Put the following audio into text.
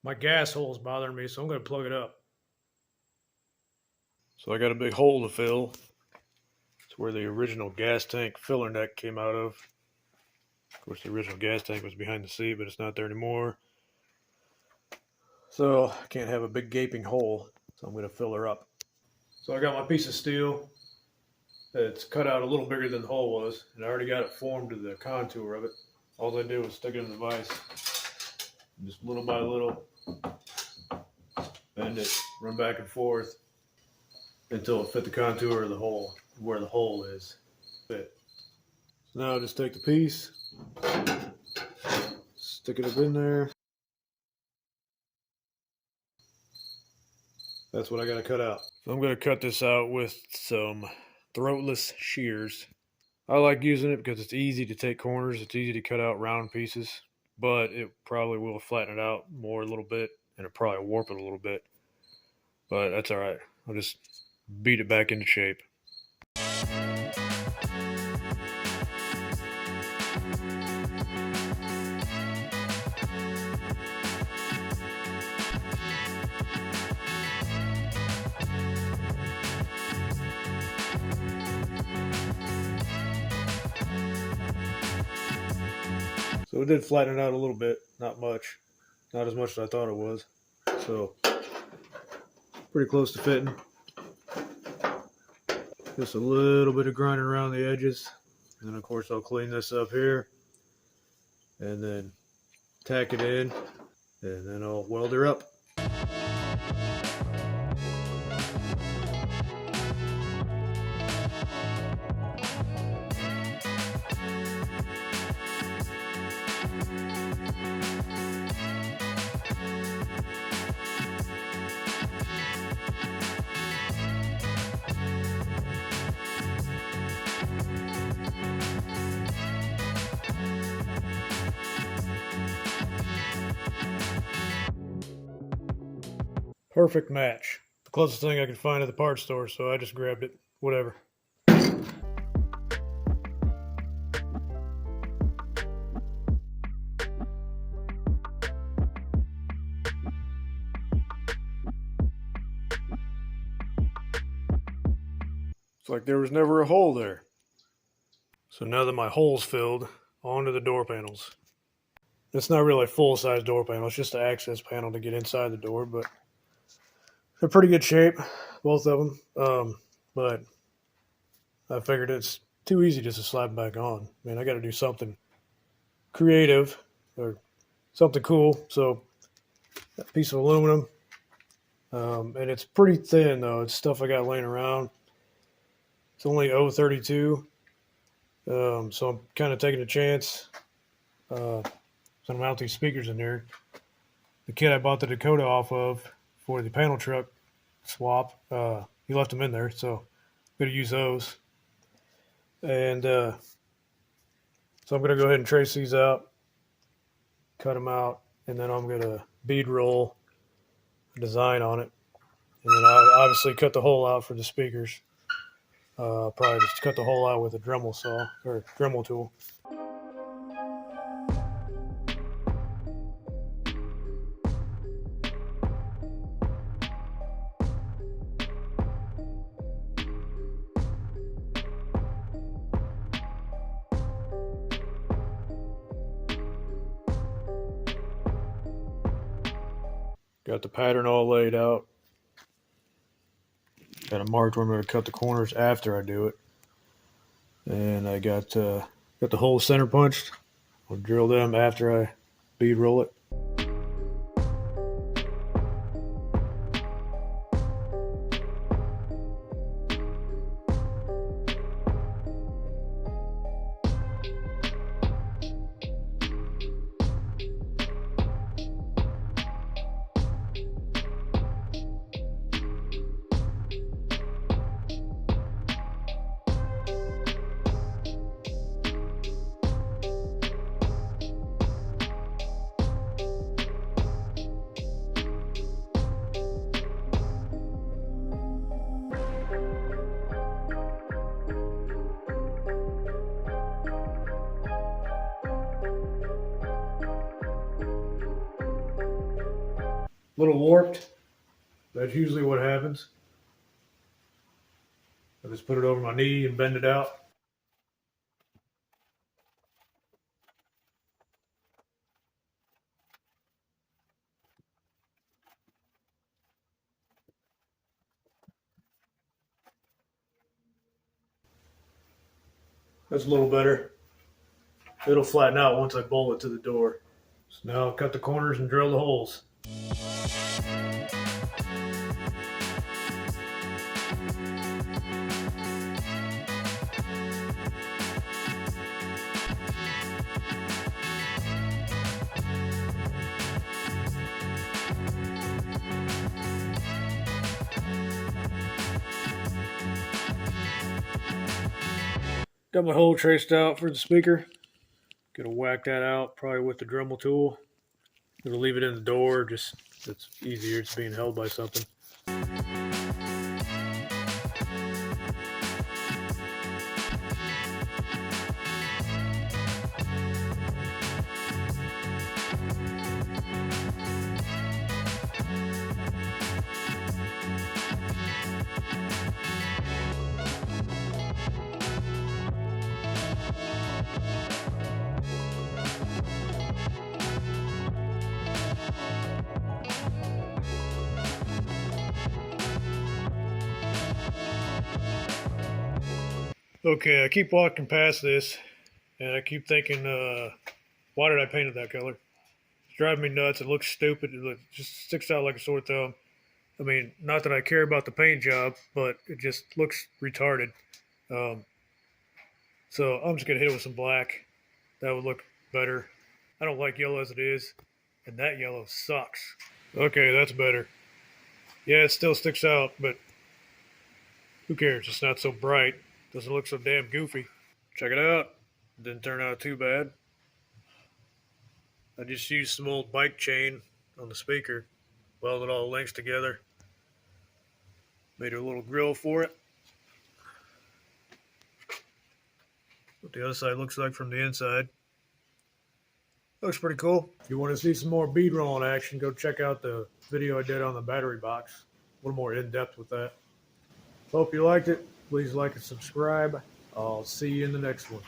My gas hole is bothering me, so I'm going to plug it up. So I got a big hole to fill. It's where the original gas tank filler neck came out of. Of course, the original gas tank was behind the seat, but it's not there anymore. So I can't have a big gaping hole, so I'm going to fill her up. So I got my piece of steel. It's cut out a little bigger than the hole was, and I already got it formed to the contour of it. All I do is stick it in the vise, just little by little, bend it, run back and forth until it fit the contour of the hole, where the hole is fit. So now I just take the piece, stick it up in there. That's what I got to cut out. So I'm going to cut this out with some throatless shears. I like using it because it's easy to take corners. It's easy to cut out round pieces, but it probably will flatten it out more a little bit, and it probably warp it a little bit. But that's all right. I'll just beat it back into shape. So it did flatten it out a little bit, not much. Not as much as I thought it was. So pretty close to fitting. Just a little bit of grinding around the edges. And then of course I'll clean this up here. And then tack it in. And then I'll weld her up. Perfect match. The closest thing I could find at the parts store, so I just grabbed it. Whatever. It's like there was never a hole there. So now that my hole's filled, onto the door panels. It's not really a full-size door panel. It's just an access panel to get inside the door, but they're pretty good shape, both of them. But I figured it's too easy just to slap them back on. Man, I got to do something creative or something cool. So, a piece of aluminum, and it's pretty thin though. It's stuff I got laying around. It's only 0.32, so I'm kind of taking a chance. So I'm mount these speakers in there. The kid I bought the Dakota off of for the panel truck swap, he left them in there, so I'm going to use those. And so I'm going to go ahead and trace these out, cut them out, and then I'm going to bead roll a design on it. And then I obviously cut the hole out for the speakers. Probably just cut the hole out with a Dremel saw or Dremel tool. Got the pattern all laid out. Got it marked where I'm going to cut the corners after I do it. And I got the holes center punched. I'll drill them after I bead roll it. A little warped. That's usually what happens. I just put it over my knee and bend it out. That's a little better. It'll flatten out once I bolt it to the door. So now I'll cut the corners and drill the holes. Got my hole traced out for the speaker. Gonna whack that out probably with the Dremel tool. Gonna leave it in the door, just it's easier. It's being held by something. Okay, I keep walking past this, and I keep thinking, why did I paint it that color? It's driving me nuts. It looks stupid. It just sticks out like a sore thumb. I mean, not that I care about the paint job, but it just looks retarded. Um, so I'm just gonna hit it with some black. That would look better. I don't like yellow as it is, and that yellow sucks. Okay, that's better. Yeah, it still sticks out, but who cares? It's not so bright. Doesn't look so damn goofy. Check it out. Didn't turn out too bad. I just used some old bike chain on the speaker, welded all the links together, made a little grill for it. What the other side looks like from the inside. Looks pretty cool. If you want to see some more bead rolling action, go check out the video I did on the battery box. A little more in-depth with that. Hope you liked it. Please like and subscribe. I'll see you in the next one.